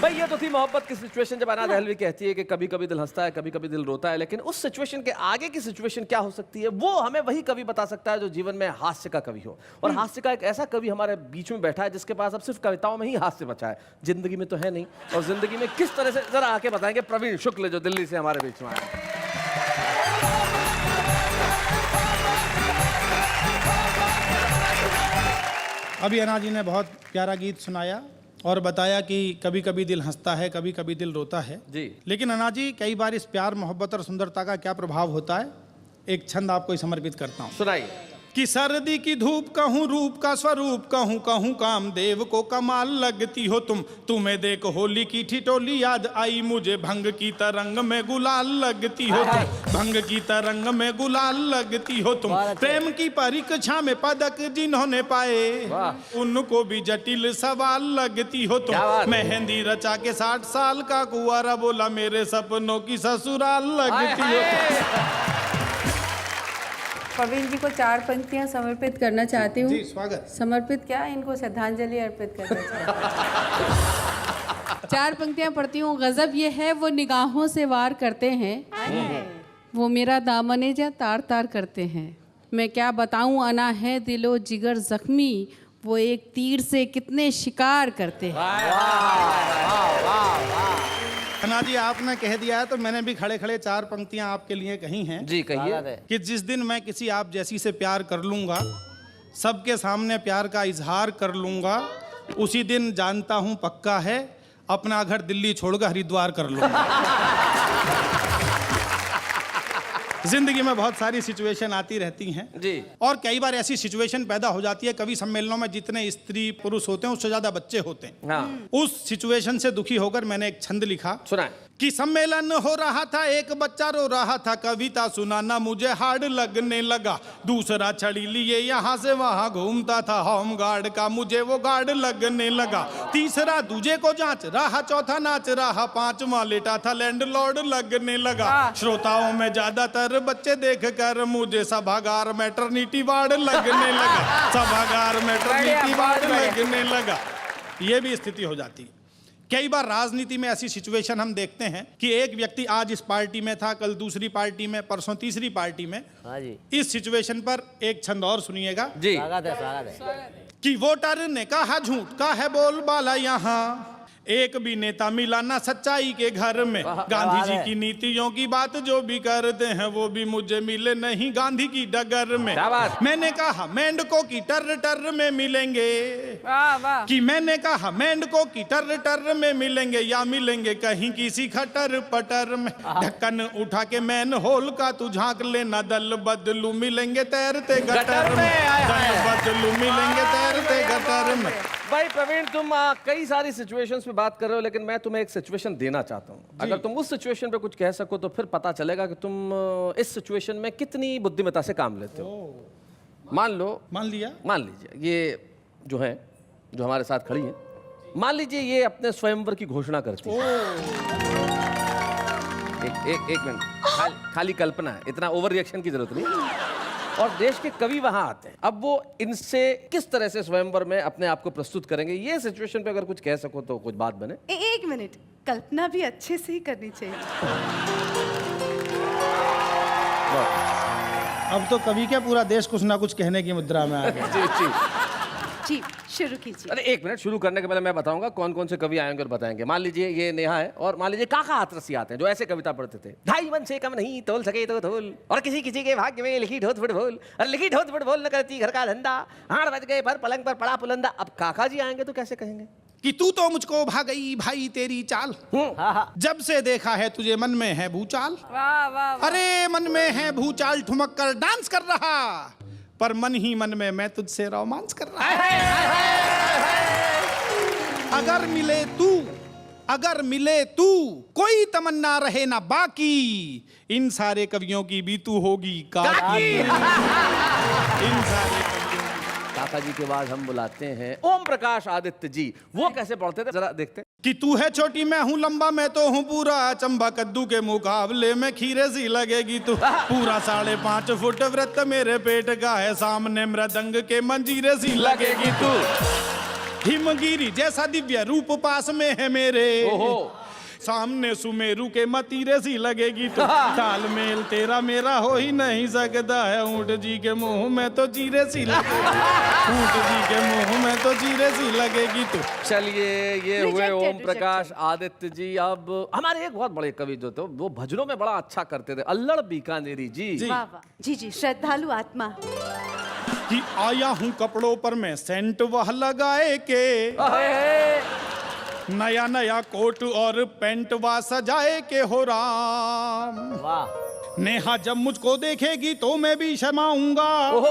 भाई ये तो थी मोहब्बत की सिचुएशन जब अना दहलवी कहती है कि कभी कभी दिल हंसता है कभी कभी दिल रोता है, लेकिन उस सिचुएशन के आगे की सिचुएशन क्या हो सकती है वो हमें वही कवि बता सकता है जो जीवन में हास्य का कवि हो। और हास्य का एक ऐसा कवि हमारे बीच में बैठा है जिसके पास अब सिर्फ कविताओं में ही हास्य बचा है, जिंदगी में तो है नहीं। और जिंदगी में किस तरह से जरा आके बताएंगे प्रवीण शुक्ल जो दिल्ली से हमारे बीच में आए। अभी अना जी ने बहुत प्यारा गीत सुनाया और बताया कि कभी कभी दिल हंसता है कभी कभी दिल रोता है जी। लेकिन अना जी कई बार इस प्यार मोहब्बत और सुंदरता का क्या प्रभाव होता है, एक छंद आपको समर्पित करता हूँ। सुनाइए। कि सर्दी की धूप कहूँ रूप का स्वरूप कहूँ कहूँ कामदेव को कमाल लगती हो तुम, तुम्हें देख होली की ठिठोली याद आई मुझे, भंग की तरंग में गुलाल लगती हो तुम, भंग की तरंग में गुलाल लगती हो तुम, प्रेम की परीक्षा में पदक जिन्होंने पाए उनको भी जटिल सवाल लगती हो तुम, मेहंदी रचा के 60 साल का कुंवारा बोला मेरे सपनों की ससुराल लगती हो। प्रवीण जी को 4 पंक्तियां समर्पित करना चाहती हूँ। जी स्वागत। समर्पित क्या, इनको श्रद्धांजलि अर्पित करना चाहती हूँ। 4 पंक्तियां पढ़ती हूँ। गजब ये है वो निगाहों से वार करते हैं, वो मेरा दामने जा तार तार करते हैं, मैं क्या बताऊँ अना है दिलो जिगर जख्मी, वो एक तीर से कितने शिकार करते हैं। अना जी आपने कह दिया है तो मैंने भी खड़े खड़े 4 पंक्तियां आपके लिए कही हैं। जी कहिए। कि जिस दिन मैं किसी आप जैसी से प्यार कर लूंगा, सबके सामने प्यार का इजहार कर लूंगा, उसी दिन जानता हूं पक्का है अपना घर दिल्ली छोड़कर हरिद्वार कर लूंगा। जिंदगी में बहुत सारी सिचुएशन आती रहती हैं जी। और कई बार ऐसी सिचुएशन पैदा हो जाती है, कवि सम्मेलनों में जितने स्त्री पुरुष होते हैं उससे ज्यादा बच्चे होते हैं। हाँ। उस सिचुएशन से दुखी होकर मैंने एक छंद लिखा सुनाए। कि सम्मेलन हो रहा था, एक बच्चा रो रहा था, कविता सुनाना मुझे हार्ड लगने लगा, दूसरा छड़ी लिए यहाँ से वहाँ घूमता था, होम गार्ड का मुझे वो गार्ड लगने लगा, तीसरा दूजे को जांच रहा, चौथा नाच रहा, 5वां लेटा था लैंडलॉर्ड लगने लगा, श्रोताओं में ज्यादातर बच्चे देख कर मुझे सभागार मैटरनिटी वार्ड लगने लगा, सभागार मैटरनिटी वार्ड लगने लगा। ये भी स्थिति हो जाती है। कई बार राजनीति में ऐसी सिचुएशन हम देखते हैं कि एक व्यक्ति आज इस पार्टी में था, कल दूसरी पार्टी में, परसों तीसरी पार्टी में। हाँ जी। इस सिचुएशन पर एक छंद और सुनिएगा जी। स्वागत है, स्वागत है। कि वोटर ने कहा झूठ का है बोलबाला यहाँ, एक भी नेता मिला ना सच्चाई के घर में, गांधी जी की नीतियों की बात जो भी करते हैं वो भी मुझे मिले नहीं गांधी की डगर में। मैंने कहा मेंढकों की टर टर में मिलेंगे, कि मैंने कहा मेंढकों की टर टर में मिलेंगे या मिलेंगे कहीं किसी खटर पटर में, ढक्कन उठा के मैन होल का तू झांक लेना, दल बदलू मिलेंगे तैरते गटर में, दल बदलू मिलेंगे तैरते गटर में। भाई प्रवीण तुम कई सारी सिचुएशंस पे बात कर रहे हो, लेकिन मैं तुम्हें एक सिचुएशन देना चाहता हूँ। अगर तुम उस सिचुएशन पे कुछ कह सको तो फिर पता चलेगा कि तुम इस सिचुएशन में कितनी बुद्धिमत्ता से काम लेते हो। मान लीजिए ये जो है, जो हमारे साथ खड़ी है, मान लीजिए ये अपने स्वयंवर की घोषणा करती है। एक मिनट, खाली कल्पना है, इतना ओवर रिएक्शन की जरूरत नहीं। और देश के कवि वहां आते हैं, अब वो इनसे किस तरह से स्वयंवर में अपने आप को प्रस्तुत करेंगे, ये सिचुएशन पे अगर कुछ कह सको तो कुछ बात बने। एक मिनट, कल्पना भी अच्छे से ही करनी चाहिए। अब तो कवि क्या पूरा देश कुछ ना कुछ कहने की मुद्रा में आ गया। जी शुरू कीजिए। अरे एक मिनट, शुरू करने के पहले मैं बताऊंगा कौन कौन से कवि आएंगे और बताएंगे। मान लीजिए ये नेहा है, और मान लीजिए काका हाथरसी आते हैं जो ऐसे कविता पढ़ते थे, ढाई मन से कम नहीं तोल सके तो धोल, और किसी किसी के भाग्य में लिखी ढोत फुट बोल, और लिखी ढोत फुट बोल न करती घर का धंधा, हाड़ बज गए पर पलंग पर पड़ा पुलंदा। अब काका जी आएंगे तो कैसे कहेंगे कि तू तो मुझको भा गई भाई तेरी चाल, जब से देखा है तुझे मन में है भूचाल, अरे मन में है भूचाल ठुमक कर डांस कर रहा, पर मन ही मन में मैं तुझसे रोमांस कर रहा। अगर मिले तू कोई तमन्ना रहे ना बाकी, इन सारे कवियों की भी तू होगी काकी। इन सारे काका जी के बाद हम बुलाते हैं ओम प्रकाश आदित्य जी। वो कैसे पढ़ते थे जरा देखते हैं। कि तू है छोटी मैं हूँ लंबा, मैं तो हूँ पूरा चंबा, कद्दू के मुकाबले में खीरे सी लगेगी तू, पूरा 5.5 फुट वृत्त मेरे पेट का है, सामने मृदंग के मंजीरे सी लगेगी तू। हिमगिरी जैसा दिव्य रूप पास में है मेरे, ओहो। सामने सुमेरु के मतीरे सी लगेगी तो तालमेल तेरा मेरा हो ही नहीं सकता है। ऊंट जी के मुंह में तो जीरे सी लगेगी, ऊंट जी के मुंह में तो जीरे सी लगेगी तो। चलिए, ये हुए Rejected, ओम प्रकाश आदित्य जी। अब हमारे एक बहुत बड़े कवि जो थे वो भजनों में बड़ा अच्छा करते थे, अल्लड़ बीकानेरी जी। वाह वाह, जी जी, श्रद्धालु आत्मा। कि आया हूँ कपड़ों पर मैं सेंट वह लगाए के, नया नया कोट और पैंट वा सजाए के हो राम। वाह। नेहा जब मुझको देखेगी तो मैं भी शर्माऊंगा, ओहो।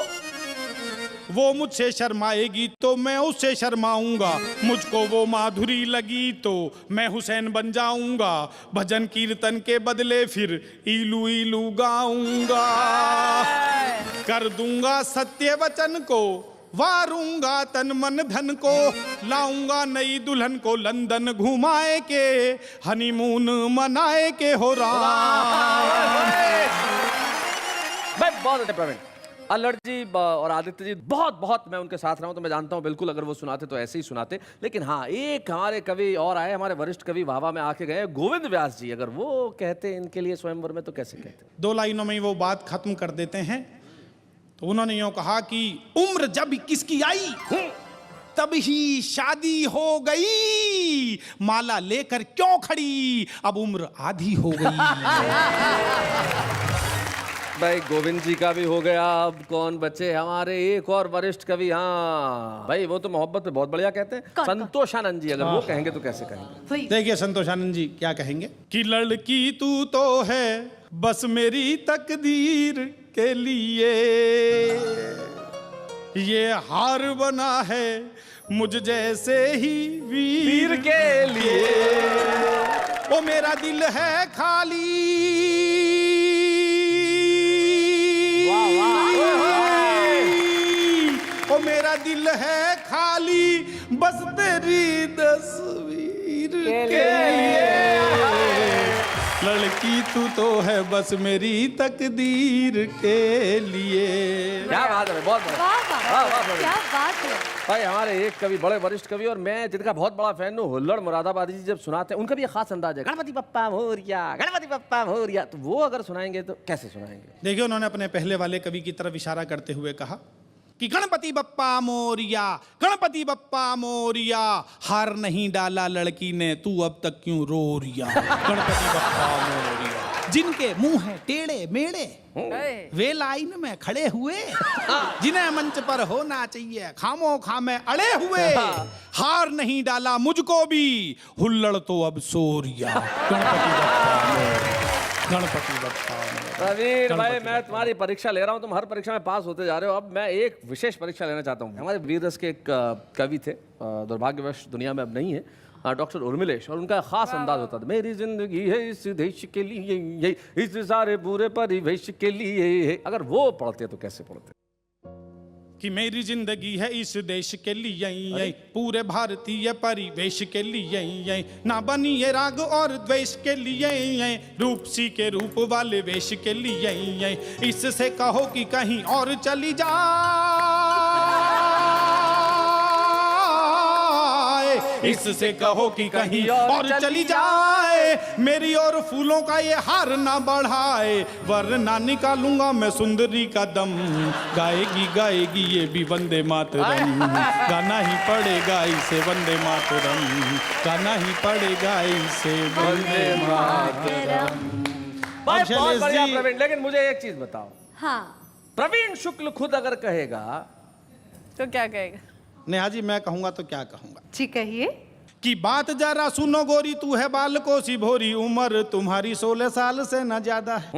वो मुझसे शर्माएगी तो मैं उससे शर्माऊंगा। मुझको वो माधुरी लगी तो मैं हुसैन बन जाऊंगा। भजन कीर्तन के बदले फिर इलू इलू गाऊंगा। कर दूंगा सत्य वचन को, वारूंगा तन मन धन को। लाऊंगा नई दुल्हन को लंदन घुमाए के, हनीमून मनाए के हो राम। मैं बहुत अच्छे प्रवीण, अल्लड़ जी और आदित्य जी बहुत बहुत मैं उनके साथ रहा हूं तो मैं जानता हूं बिल्कुल अगर वो सुनाते तो ऐसे ही सुनाते। लेकिन हाँ, एक हमारे कवि और आए, हमारे वरिष्ठ कवि वाहवा में आके गए, गोविंद व्यास जी। अगर वो कहते इनके लिए स्वयंवर में तो कैसे कहते? 2 लाइनों में ही वो बात खत्म कर देते हैं। तो उन्होंने यूं कहा कि उम्र जब किसकी आई तब ही शादी हो गई, माला लेकर क्यों खड़ी अब उम्र आधी हो गई। भाई गोविंद जी का भी हो गया, अब कौन बचे? हमारे एक और वरिष्ठ कवि, हाँ भाई वो तो मोहब्बत में बहुत बढ़िया कहते हैं, कौन? संतोषानंद जी। अगर वो कहेंगे तो कैसे कहेंगे? वही। देखिए संतोषानंद जी क्या कहेंगे कि लड़की तू तो है बस मेरी तकदीर के लिए, ये हार बना है मुझ जैसे ही वीर के लिए। ओ मेरा दिल है खाली, ओ मेरा दिल है खाली बस तेरी तस्वीर के लिए। लड़की तू तो है बस मेरी तकदीर के लिए। क्या बात है, बहुत बढ़िया। वाह वाह, वाह, वाह, क्या बात है। भाई हमारे एक कवि, बड़े वरिष्ठ कवि, और मैं जिनका बहुत बड़ा फैन हूँ, हुल्लड़ मुरादाबादी जी जब सुनाते हैं उनका भी एक खास अंदाज है, गणपति बप्पा मोरिया, गणपति बप्पा मोरिया। तो वो अगर सुनाएंगे तो कैसे सुनाएंगे? देखिए उन्होंने अपने पहले वाले कवि की तरफ इशारा करते हुए कहा कि गणपति बप्पा मोरिया, गणपति बप्पा मोरिया, हार नहीं डाला लड़की ने तू अब तक क्यों रो रिया। गणपति बप्पा मोरिया, जिनके मुंह है टेढ़े मेढ़े वे लाइन में खड़े हुए, जिन्हें मंच पर होना चाहिए खामो खामे अड़े हुए, हार नहीं डाला मुझको भी हुल्लड़ तो अब सो रिया। गणपति बप्पा मोरिया, गणपति बप्पा मोरिया। प्रवीण भाई, मैं तुम्हारी परीक्षा ले रहा हूँ, तुम हर परीक्षा में पास होते जा रहे हो। अब मैं एक विशेष परीक्षा लेना चाहता हूँ। हमारे वीर रस के एक कवि थे, दुर्भाग्यवश दुनिया में अब नहीं है, डॉक्टर उर्मिलेश, और उनका खास अंदाज होता था, मेरी जिंदगी है इस देश के लिए, इस सारे बुरे परिवेश के लिए। अगर वो पढ़ते तो कैसे पढ़ते? कि मेरी जिंदगी है इस देश के लिए, पूरे भारतीय परिवेश के लिए, ना बनी ये राग और द्वेष के लिए, रूप सी के रूप वाले वेश के लिए, इससे कहो कि कहीं और चली जाए, इससे कहो कि कहीं और चली जाए, मेरी और फूलों का ये हार ना बढ़ाए, वरना निकालूंगा मैं सुंदरी का दम, गाएगी गाएगी ये भी वंदे मातरम, गाना ही पड़ेगा इसे वंदे मातरम, गाना ही पड़ेगा इसे वंदे मातरम। भाई अब बहुत शैलेश बढ़िया जी- प्रवीण, लेकिन मुझे एक चीज बताओ, हाँ, प्रवीण शुक्ल खुद अगर कहेगा तो क्या कहेगा? नेहा जी मैं कहूंगा तो क्या कहूंगा जी कहिए। कि बात जरा सुनो गोरी, तू है बाल को सी भोरी, उम्र तुम्हारी 16 साल से न ज्यादा है,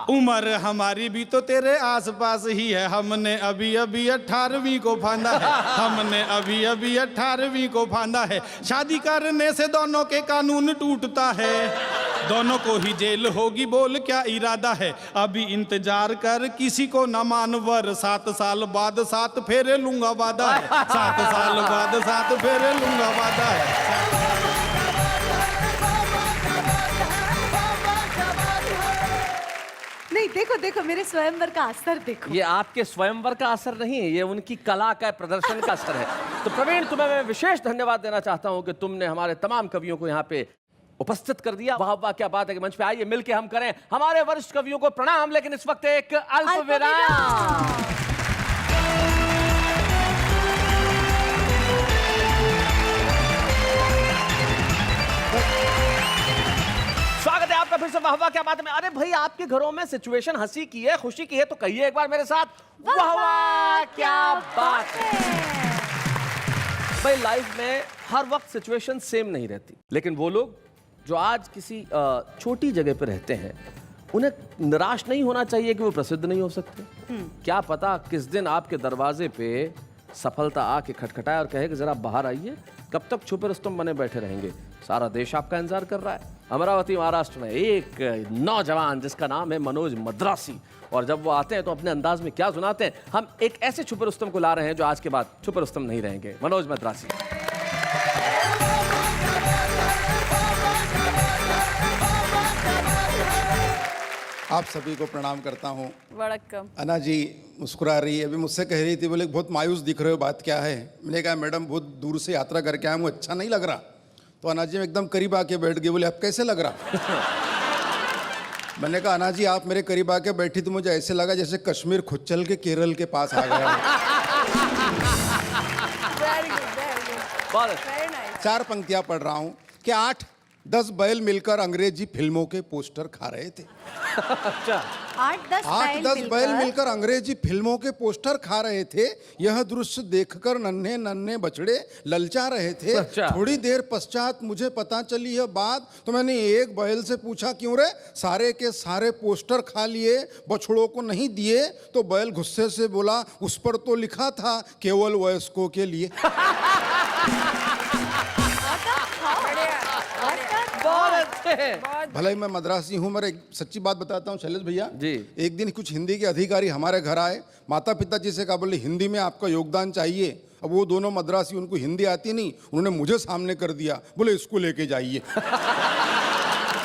उम्र हमारी भी तो तेरे आसपास ही है, हमने अभी अभी 18वीं को फांदा है, हमने अभी अभी 18वीं को फांदा है, शादी करने से दोनों के कानून टूटता है, दोनों को ही जेल होगी, बोल क्या इरादा है, अभी इंतजार कर किसी को न मानवर, 7 साल बाद 7 फेरे लूंगा वादा है, 7 साल बाद 7 फेरे लूंगा वादा है। नहीं देखो, देखो देखो मेरे स्वयंवर का असर देखो। ये आपके स्वयंवर का असर नहीं है, ये उनकी कला का प्रदर्शन का असर है। तो प्रवीण, तुम्हें मैं विशेष धन्यवाद देना चाहता हूं कि तुमने हमारे तमाम कवियों को यहाँ पे उपस्थित कर दिया। वाह वाह, क्या बात है कि मंच पे आइए, मिलके हम करें हमारे वरिष्ठ कवियों को प्रणाम। लेकिन इस वक्त एक अल्प विराम। स्वागत है आपका फिर से वाह वाह क्या बात है। अरे भाई, आपके घरों में सिचुएशन हंसी की है, खुशी की है, तो कहिए एक बार मेरे साथ, वाह वाह क्या बात है। भाई, लाइफ में हर वक्त सिचुएशन सेम नहीं रहती, लेकिन वो लोग जो आज किसी छोटी जगह पे रहते हैं, उन्हें निराश नहीं होना चाहिए कि वो प्रसिद्ध नहीं हो सकते। क्या पता किस दिन आपके दरवाजे पे सफलता आके खटखटाए और कहे कि जरा बाहर आइए। कब तक छुपे रुस्तम बने बैठे रहेंगे? सारा देश आपका इंतजार कर रहा है। अमरावती महाराष्ट्र में एक नौजवान जिसका नाम है मनोज मद्रासी, और जब वो आते हैं तो अपने अंदाज में क्या सुनाते हैं। हम एक ऐसे छुपे रुस्तम को ला रहे हैं जो आज के बाद छुपे रुस्तम नहीं रहेंगे। मनोज मद्रासी। आप सभी को प्रणाम करता हूँ। वड़क्कम। अना जी मुस्कुरा रही है, अभी मुझसे कह रही थी, बोले बहुत मायूस दिख रहे हो, बात क्या है? मैंने कहा मैडम बहुत दूर से यात्रा करके आया हूँ, अच्छा नहीं लग रहा। तो अना जी एकदम करीब आके बैठ गए, बोले अब कैसे लग रहा? मैंने कहा अना जी आप मेरे करीब आके बैठी तो मुझे ऐसे लगा जैसे कश्मीर खुच्चल के केरल के पास आ गया। चार पंक्तियां पढ़ रहा हूँ कि 8-10 बैल मिलकर अंग्रेजी फिल्मों के पोस्टर खा रहे थे। अच्छा, 8-10 बैल मिलकर अंग्रेजी फिल्मों के पोस्टर खा रहे थे। यह दृश्य देखकर नन्हे नन्हे बछड़े ललचा रहे थे। अच्छा। थोड़ी देर पश्चात मुझे पता चली यह बात, तो मैंने एक बैल से पूछा क्यों रे, सारे के सारे पोस्टर खा लिए, बछड़ों को नहीं दिए? तो बैल गुस्से से बोला उस पर तो लिखा था केवल वयस्कों के लिए। भले ही मैं मद्रासी हूँ, मगर एक सच्ची बात बताता हूँ शैलेश भैया जी। एक दिन कुछ हिंदी के अधिकारी हमारे घर आए, माता पिता जी से कहा, बोले हिंदी में आपका योगदान चाहिए। अब वो दोनों मद्रासी, उनको हिंदी आती नहीं, उन्होंने मुझे सामने कर दिया, बोले इसको लेके जाइए।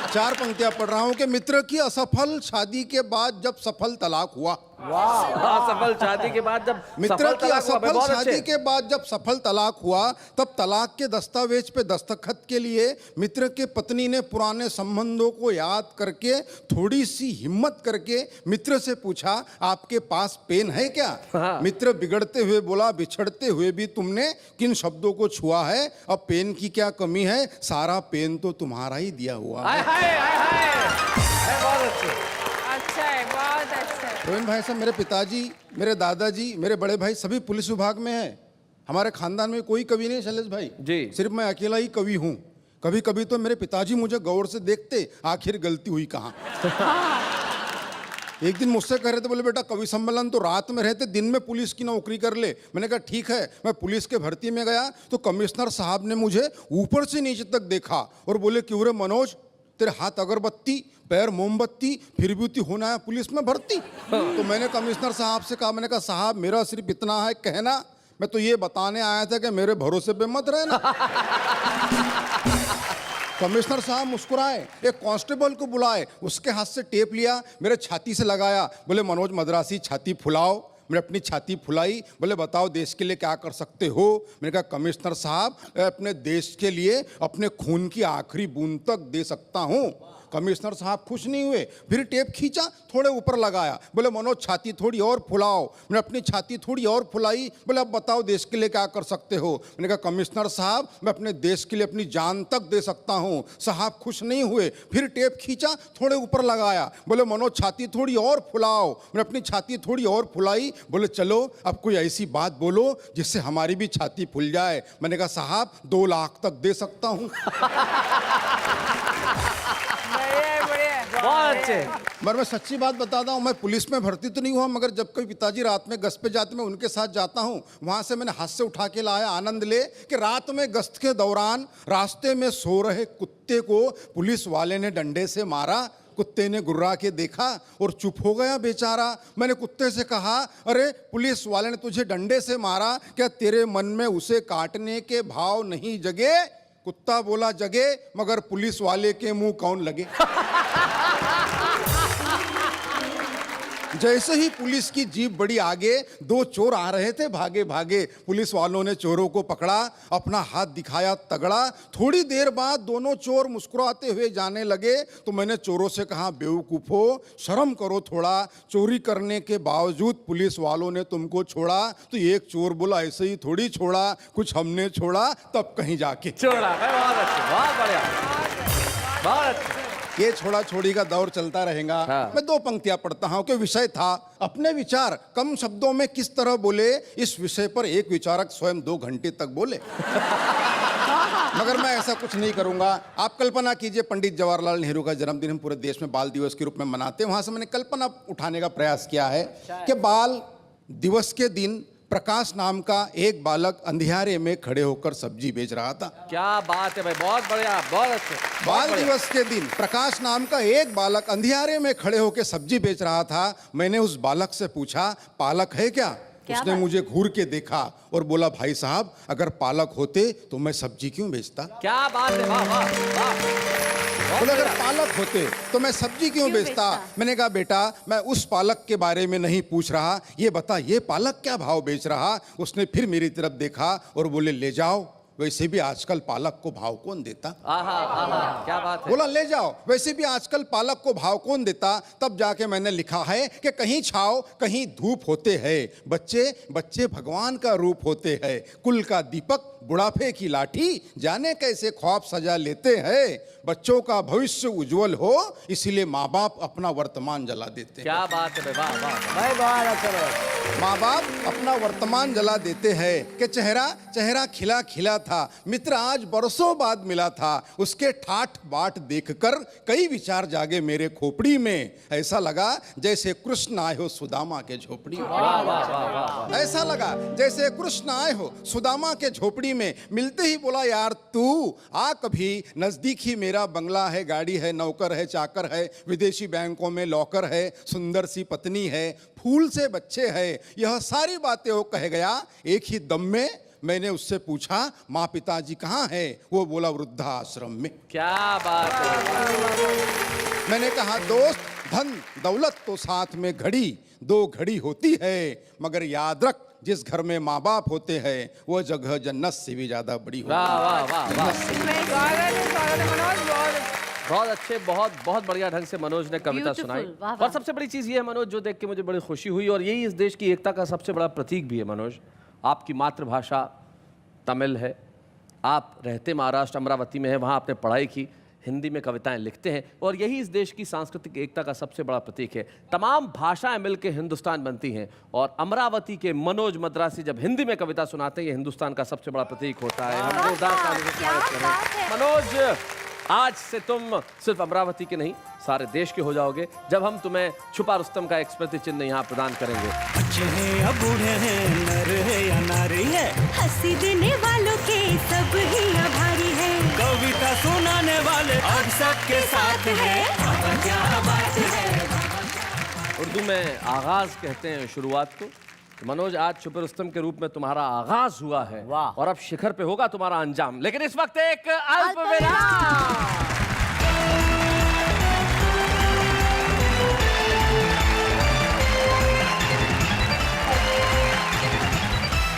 चार पंक्तियां पढ़ रहा हूं कि मित्र की असफल शादी के बाद जब सफल तलाक हुआ। सफल शादी के बाद जब मित्र की असफल बहुत शादी अच्छे। के बाद जब सफल तलाक हुआ, तब तलाक के दस्तावेज पे दस्तखत के लिए मित्र के पत्नी ने पुराने संबंधों को याद करके थोड़ी सी हिम्मत करके मित्र से पूछा आपके पास पेन है क्या? हाँ। मित्र बिगड़ते हुए बोला बिछड़ते हुए भी तुमने किन शब्दों को छुआ है, अब पेन की क्या कमी है, सारा पेन तो तुम्हारा ही दिया हुआ है। बहुत अच्छे। अच्छा है, बहुत अच्छा है। प्रवीण भाई साहब, मेरे पिताजी, मेरे दादाजी, मेरे बड़े भाई सभी पुलिस विभाग में हैं। हमारे खानदान में कोई कवि नहीं शैलेश भाई जी। सिर्फ मैं अकेला ही कवि हूँ। कभी कभी तो मेरे पिताजी मुझे गौर से देखते, आखिर गलती हुई कहाँ। एक दिन मुझसे कह रहे थे, बोले बेटा कवि सम्मेलन तो रात में रहते, दिन में पुलिस की नौकरी कर ले। मैंने कहा ठीक है। मैं पुलिस के भर्ती में गया तो कमिश्नर साहब ने मुझे ऊपर से नीचे तक देखा और बोले क्यों रे मनोज, तेरे हाथ अगरबत्ती पैर मोमबत्ती, फिर भी तू होना है पुलिस में भर्ती? तो मैंने कमिश्नर साहब से कहा, मैंने कहा साहब मेरा सिर्फ इतना है कहना, मैं तो ये बताने आया था कि मेरे भरोसे पे मत रहना। कमिश्नर साहब मुस्कुराए, एक कांस्टेबल को बुलाए, उसके हाथ से टेप लिया, मेरे छाती से लगाया, बोले मनोज मद्रासी छाती फुलाओ। मैंने अपनी छाती फुलाई, बोले बताओ देश के लिए क्या कर सकते हो? मैंने कहा कमिश्नर साहब अपने देश के लिए अपने खून की आखिरी बूंद तक दे सकता हूँ। कमिश्नर साहब खुश नहीं हुए, फिर टेप खींचा, थोड़े ऊपर लगाया, बोले मनोज छाती थोड़ी और फुलाओ। मैंने अपनी छाती थोड़ी और फुलाई, बोले अब बताओ देश के लिए क्या कर सकते हो? मैंने कहा कमिश्नर साहब मैं अपने देश के लिए अपनी जान तक दे सकता हूँ। साहब खुश नहीं हुए, फिर टेप खींचा, थोड़े ऊपर लगाया, बोले मनोज छाती थोड़ी और फुलाओ। मैंने अपनी छाती थोड़ी और फुलाई, बोले चलो अब कोई ऐसी बात बोलो जिससे हमारी भी छाती फुल जाए। मैंने कहा साहब 2 लाख तक दे सकता हूँ। बहुत अच्छे। मगर मैं सच्ची बात बताता हूँ, मैं पुलिस में भर्ती तो नहीं हुआ, मगर जब कभी पिताजी रात में गश्त पे जाते मैं उनके साथ जाता हूँ, वहाँ से मैंने हाथ से उठा के लाया आनंद ले कि रात में गश्त के दौरान रास्ते में सो रहे कुत्ते को पुलिस वाले ने डंडे से मारा। कुत्ते ने गुर्रा के देखा और चुप हो गया बेचारा। मैंने कुत्ते से कहा अरे पुलिस वाले ने तुझे डंडे से मारा, क्या तेरे मन में उसे काटने के भाव नहीं जगे? कुत्ता बोला जगे, मगर पुलिस वाले के मुंह कौन लगे। जैसे ही पुलिस की जीप बड़ी आगे, 2 चोर आ रहे थे भागे भागे। पुलिस वालों ने चोरों को पकड़ा, अपना हाथ दिखाया तगड़ा। थोड़ी देर बाद दोनों चोर मुस्कुराते हुए जाने लगे तो मैंने चोरों से कहा, बेवकूफो, शर्म करो थोड़ा, चोरी करने के बावजूद पुलिस वालों ने तुमको छोड़ा। तो एक चोर बोला, ऐसे ही थोड़ी छोड़ा, कुछ हमने छोड़ा तब कहीं जाके छोड़ा। बहुत अच्छे, बहुत बढ़िया, बहुत अच्छे। ये छोड़ा छोड़ी का दौर चलता रहेगा। हाँ। मैं 2 पंक्तियां पढ़ता हूं कि विषय था अपने विचार कम शब्दों में किस तरह बोले। इस विषय पर एक विचारक स्वयं 2 घंटे तक बोले। मगर मैं ऐसा कुछ नहीं करूंगा। आप कल्पना कीजिए, पंडित जवाहरलाल नेहरू का जन्मदिन हम पूरे देश में बाल दिवस के रूप में मनाते हैं। वहां से मैंने कल्पना उठाने का प्रयास किया है कि बाल दिवस के दिन प्रकाश नाम का एक बालक अंधियारे में खड़े होकर सब्जी बेच रहा था। क्या बात है भाई, बहुत बढ़िया, बहुत अच्छे। बाल दिवस के दिन प्रकाश नाम का एक बालक अंधियारे में खड़े होकर सब्जी बेच रहा था। मैंने उस बालक से पूछा, पालक है क्या? उसने मुझे घूर के देखा और बोला, भाई साहब, अगर पालक होते तो मैं सब्जी क्यों बेचता? क्या बात है, वाह वाह वाह। बोले, अगर पालक होते तो मैं सब्जी क्यों बेचता? मैंने कहा, बेटा, मैं उस पालक के बारे में नहीं पूछ रहा, ये बता ये पालक क्या भाव बेच रहा? उसने फिर मेरी तरफ देखा और बोले, ले जाओ, वैसे भी आजकल पालक को भाव कौन देता? आहा आहा, क्या बात है। बोला, ले जाओ, वैसे भी आजकल पालक को भाव कौन देता? तब जाके मैंने लिखा है कि कहीं छाव कहीं धूप होते हैं, बच्चे बच्चे भगवान का रूप होते हैं, कुल का दीपक बुढ़ापे की लाठी, जाने कैसे ख्वाब सजा लेते हैं। बच्चों का भविष्य उज्जवल हो इसीलिए माँ बाप अपना वर्तमान जला देते हैं। क्या बात है भाई, वाह वाह भाई, बहुत अच्छा। माँ बाप अपना वर्तमान जला देते हैं कि चेहरा चेहरा खिला खिला था, मित्र आज बरसों बाद मिला था, उसके ठाठ बाट देखकर कई विचार जागे मेरे खोपड़ी में। ऐसा लगा जैसे कृष्ण आए हो सुदामा के झोपड़ी में। ऐसा लगा जैसे कृष्ण आए हो सुदामा के झोपड़ी में। मिलते ही बोला, यार तू आ कभी, नजदीक ही मेरा बंगला है, गाड़ी है, नौकर है, चाकर है, विदेशी बैंकों में लॉकर है, सुंदर सी पत्नी है, फूल से बच्चे है। यह सारी बातें वो कह गया एक ही दम में। मैंने उससे पूछा, माँ पिताजी कहाँ है? वो बोला, वृद्धाश्रम में। क्या बात है। मैंने कहा, दोस्त, धन दौलत तो साथ में घड़ी 2 घड़ी होती है, मगर याद रख जिस घर में माँ बाप होते हैं वो जगह जन्नत से भी ज्यादा बड़ी होती है। वाह वाह वाह वाह। बहुत अच्छे, बहुत बहुत बढ़िया ढंग से मनोज ने कविता Beautiful, सुनाई। वाह, वाह। और सबसे बड़ी चीज़ ये है मनोज, जो देख के मुझे बड़ी खुशी हुई, और यही इस देश की एकता का सबसे बड़ा प्रतीक भी है मनोज। आपकी मातृभाषा तमिल है, आप रहते महाराष्ट्र अमरावती में है, वहाँ आपने पढ़ाई की, हिंदी में कविताएं लिखते हैं, और यही इस देश की सांस्कृतिक एकता का सबसे बड़ा प्रतीक है। तमाम भाषाएं मिलकर हिंदुस्तान बनती हैं, और अमरावती के मनोज मद्रासी जब हिंदी में कविता सुनाते हैं, ये हिंदुस्तान का सबसे बड़ा प्रतीक होता है। हम जोरदार तालियों से स्वागत करें। मनोज, आज से तुम सिर्फ अमरावती के नहीं, सारे देश के हो जाओगे जब हम तुम्हें छुपा रुस्तम का एक स्मृति चिन्ह यहाँ प्रदान करेंगे। बच्चे हैं या बूढ़े हैं, नर है या नारी है, हंसी देने वालों के सब ही आभारी है, कविता सुनाने वाले अब सबके साथ है। क्या बात है। उर्दू में आगाज कहते हैं शुरुआत को। मनोज, आज छुपे रुस्तम के रूप में तुम्हारा आगाज हुआ है, और अब शिखर पे होगा तुम्हारा अंजाम। लेकिन इस वक्त एक अल्प विराम।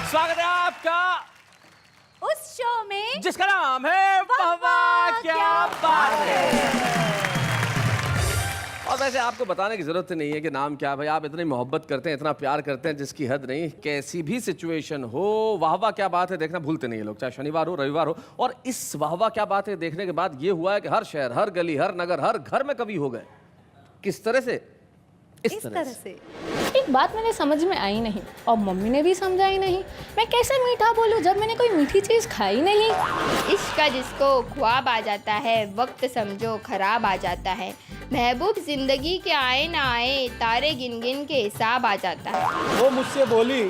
स्वागत है आपका उस शो में जिसका नाम है वाह वाह क्या बात है। और वैसे आपको बताने की जरूरत नहीं है कि नाम क्या है भाई, आप इतनी मोहब्बत करते हैं, इतना प्यार करते हैं जिसकी हद नहीं। कैसी भी सिचुएशन हो, वाह वाह क्या बात है देखना भूलते नहीं है लोग, चाहे शनिवार हो रविवार हो। और इस वाह वाह क्या बात है देखने के बाद ये हुआ है कि हर शहर, हर गली, हर नगर, हर घर में कवि हो गए। किस तरह से? इस तरह से। एक बात मैंने समझ में आई नहीं, और मम्मी ने भी समझाई नहीं। मैं कैसे मीठा बोलूं जब मैंने कोई मीठी चीज़ खाई नहीं। इश्क का जिसको ख्वाब आ जाता है, वक्त समझो खराब आ जाता है, महबूब जिंदगी के आए ना आए, तारे गिन गिन के हिसाब आ जाता है। वो मुझसे बोली,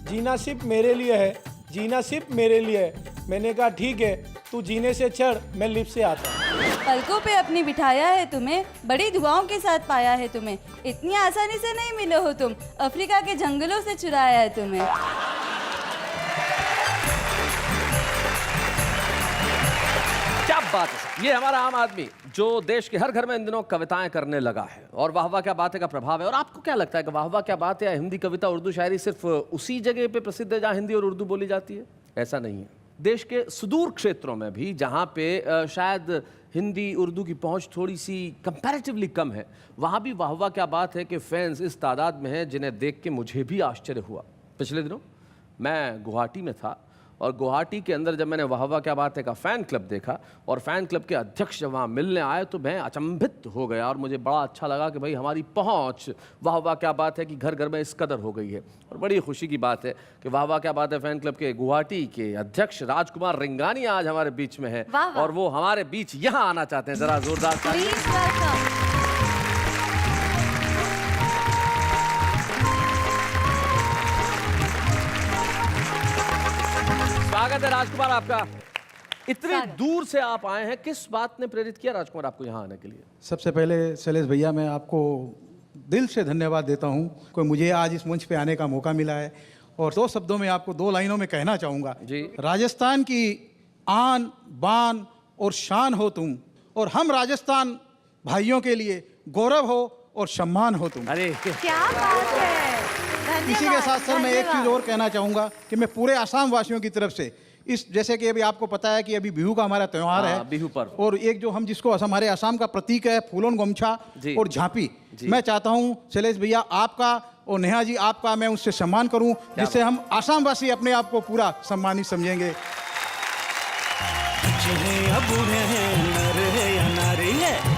जीना सिर्फ मेरे लिए है, जीना सिर्फ मेरे लिए है। मैंने कहा ठीक है, तू जीने से चढ़, मैं लिफ्ट से आता हूँ। पलकों पे अपनी बिठाया है तुम्हें, बड़ी दुआओं के साथ पाया है तुम्हें, इतनी आसानी से नहीं मिले हो तुम, अफ्रीका के जंगलों से चुराया है तुम्हें। क्या बात है। ये हमारा आम आदमी जो देश के हर घर में इन दिनों कविताएं करने लगा है और वाह वाह क्या बात है का प्रभाव है। और आपको क्या लगता है कि वाह वाह क्या बात है या हिंदी कविता उर्दू शायरी सिर्फ उसी जगह पे प्रसिद्ध है जहाँ हिंदी और उर्दू बोली जाती है? ऐसा नहीं है। देश के सुदूर क्षेत्रों में भी जहाँ पे शायद हिंदी उर्दू की पहुंच थोड़ी सी कंपैरेटिवली कम है, वहाँ भी वाह वाह क्या बात है कि फैंस इस तादाद में हैं जिन्हें देख के मुझे भी आश्चर्य हुआ। पिछले दिनों मैं गुवाहाटी में था और गुवाहाटी के अंदर जब मैंने वाह वाह क्या बात है का फ़ैन क्लब देखा और फ़ैन क्लब के अध्यक्ष जब वहाँ मिलने आए तो मैं अचंभित हो गया और मुझे बड़ा अच्छा लगा कि भाई हमारी पहुँच वाह वाह क्या बात है कि घर घर में इस कदर हो गई है। और बड़ी खुशी की बात है कि वाह वाह क्या बात है फ़ैन क्लब के गुवाहाटी के अध्यक्ष राजकुमार रिंगानी आज हमारे बीच में है और वो हमारे बीच यहाँ आना चाहते हैं। ज़रा जोरदार स्वागत है राजकुमार आपका। इतनी दूर से आप आए हैं, किस बात ने प्रेरित किया राजकुमार आपको यहाँ आने के लिए? सबसे पहले शैलेश भैया मैं आपको दिल से धन्यवाद देता हूँ कि मुझे आज इस मंच पे आने का मौका मिला है और 2 शब्दों में आपको 2 लाइनों में कहना चाहूँगा जी। राजस्थान की आन बान और शान हो तुम और हम राजस्थान भाइयों के लिए गौरव हो और सम्मान हो तुम। अरे क्या बात है। इसी के साथ सर मैं एक चीज़ और कहना चाहूँगा कि मैं पूरे आसाम वासियों की तरफ से इस जैसे कि अभी आपको पता है कि अभी बिहू का हमारा त्यौहार है, बिहू पर्व, और एक जो हम जिसको हमारे आसाम का प्रतीक है फूलों गमछा और झांपी, मैं चाहता हूँ शैलेश भैया आपका और नेहा जी आपका मैं उससे सम्मान करूँ जिससे हम आसाम वासी अपने आप को पूरा सम्मानित समझेंगे।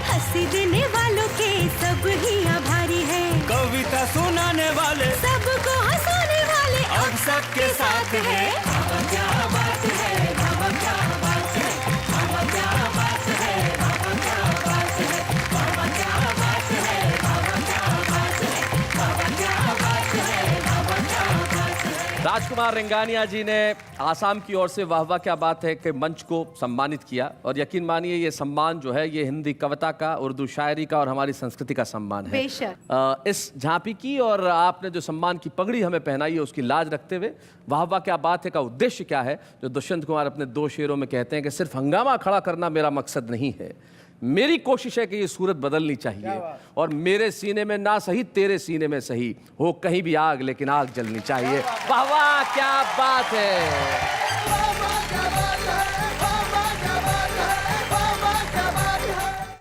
हंसी देने वालों के सब ही आभारी है, कविता सुनाने वाले सबको हंसाने वाले अब सबके साथ है। क्या बात है, बाबा क्या बात है, बाबा क्या बात है, बाबा क्या बात है, बाबा क्या बात है, बाबा क्या बात है, बाबा क्या बात है, बाबा क्या बात है। राजकुमार रिंगानिया जी ने आसाम की ओर से वाह वाह क्या बात है के मंच को सम्मानित किया और यकीन मानिए ये सम्मान जो है ये हिंदी कविता का, उर्दू शायरी का और हमारी संस्कृति का सम्मान है। बेशक। इस झांपी की और आपने जो सम्मान की पगड़ी हमें पहनाई है उसकी लाज रखते हुए वाह वाह क्या बात है का उद्देश्य क्या है, जो दुष्यंत कुमार अपने 2 शेरों में कहते हैं कि सिर्फ हंगामा खड़ा करना मेरा मकसद नहीं है, मेरी कोशिश है कि ये सूरत बदलनी चाहिए और मेरे सीने में ना सही तेरे सीने में सही हो कहीं भी आग लेकिन आग जलनी चाहिए। वाह वाह क्या बात है।